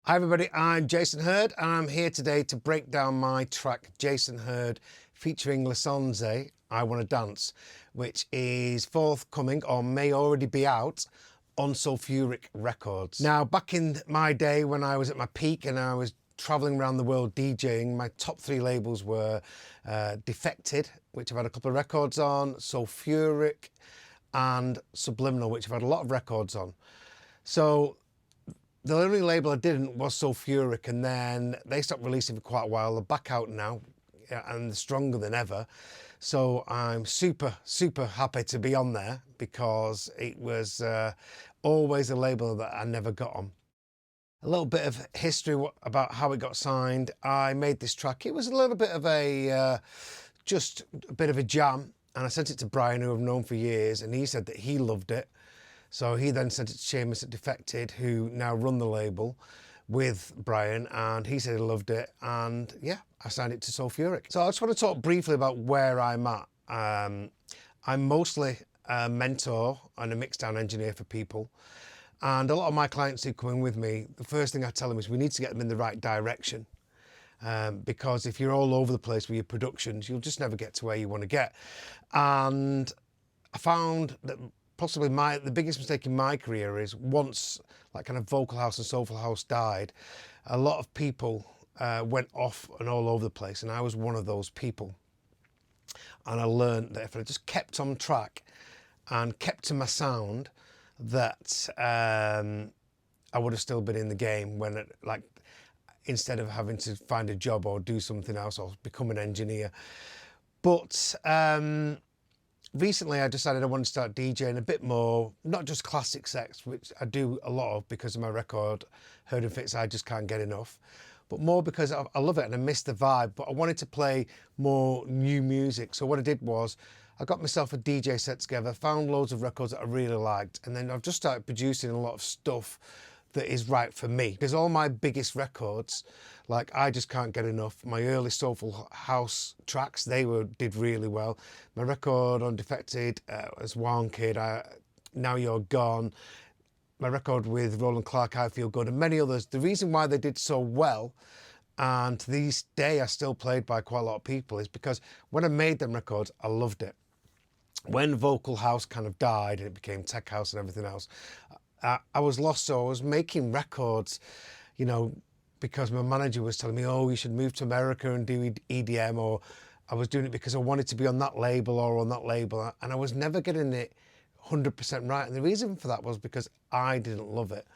Hi everybody, I'm Jason Hurd and I'm here today to break down my track Jason Hurd featuring Lisanse, I Wanna Dance, which is forthcoming or may already be out on Soulfuric Records. Now, back in my day when I was at my peak and I was traveling around the world DJing, my top three labels were Defected, which I've had a couple of records on, Soulfuric and Subliminal, which I've had a lot of records on. So the only label I didn't was Soulfuric, and then they stopped releasing for quite a while. They're back out now, and they're stronger than ever. So I'm super happy to be on there because it was always a label that I never got on. A little bit of history about how it got signed. I made this track. It was a little bit of a, just a bit of a jam. And I sent it to Brian, who I've known for years, and he said that he loved it. So he then sent it to Seamus at Defected, who now run the label with Brian, and he said he loved it. And yeah, I signed it to Soulfuric. So I just want to talk briefly about where I'm at. I'm mostly a mentor and a mixdown engineer for people. And a lot of my clients who come in with me, the first thing I tell them is we need to get them in the right direction. Because if you're all over the place with your productions, you'll just never get to where you want to get. And I found that possibly the biggest mistake in my career is once like kind of vocal house and soulful house died, a lot of people went off and all over the place, and I was one of those people. And I learned that if I just kept on track and kept to my sound, that I would have still been in the game when instead of having to find a job or do something else or become an engineer. But recently I decided I wanted to start DJing a bit more, not just classic sets, which I do a lot of because of my record, Hurd and Fitz, I Just Can't Get Enough, but more because I love it and I miss the vibe, but I wanted to play more new music. So what I did was I got myself a DJ set together, found loads of records that I really liked, and then I've just started producing a lot of stuff that is right for me. Because all my biggest records, like I Just Can't Get Enough, my early soulful house tracks, they did really well. My record on Defected as One Kid, Now You're Gone, my record with Roland Clark, I Feel Good, and many others. The reason why they did so well, and to this day are still played by quite a lot of people, is because when I made them records, I loved it. When vocal house kind of died and it became tech house and everything else, I was lost. So I was making records, you know, because my manager was telling me, oh, you should move to America and do EDM, or I was doing it because I wanted to be on that label or on that label, and I was never getting it 100% right. And the reason for that was because I didn't love it.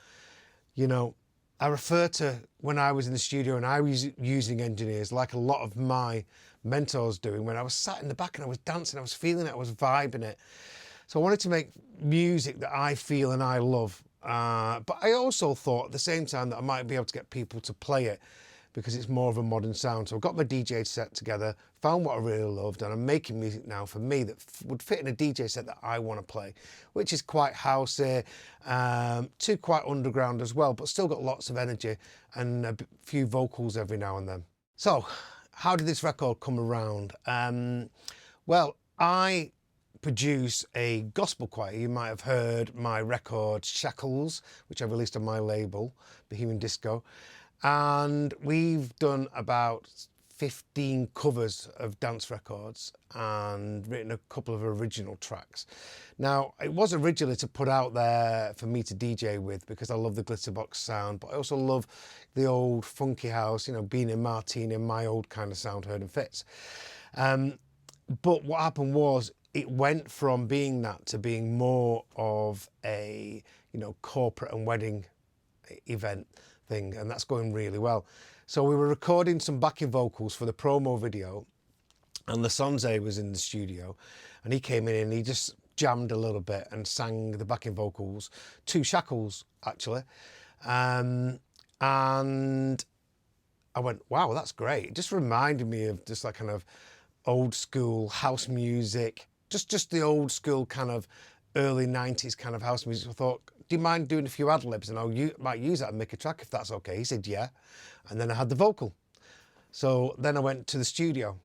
You know, I refer to when I was in the studio and I was using engineers like a lot of my mentors doing, when I was sat in the back and I was dancing, I was feeling it, I was vibing it. So I wanted to make music that I feel and I love. But I also thought at the same time that I might be able to get people to play it because it's more of a modern sound. So I got my DJ set together, found what I really loved, and I'm making music now for me that would fit in a DJ set that I want to play, which is quite housey, too quite underground as well, but still got lots of energy and a few vocals every now and then. So how did this record come around? Well, I produce a gospel choir. You might have heard my record Shackles, which I released on my label, Bohemian Disco. And we've done about 15 covers of dance records and written a couple of original tracks. Now, it was originally to put out there for me to DJ with because I love the glitterbox sound, but I also love the old funky house, you know, being in Martini, my old kind of sound, Hurd and Fitz. But what happened was it went from being that to being more of a, you know, corporate and wedding event thing, and that's going really well. So we were recording some backing vocals for the promo video, and Lisanse was in the studio, and he came in and he just jammed a little bit and sang the backing vocals to Shackles, actually. And I went, wow, that's great. It just reminded me of just like kind of old school house music, just the old school kind of early 90s kind of house music. I thought, do you mind doing a few ad-libs and I might use that and make a track if that's okay? He said, yeah. And then I had the vocal. So then I went to the studio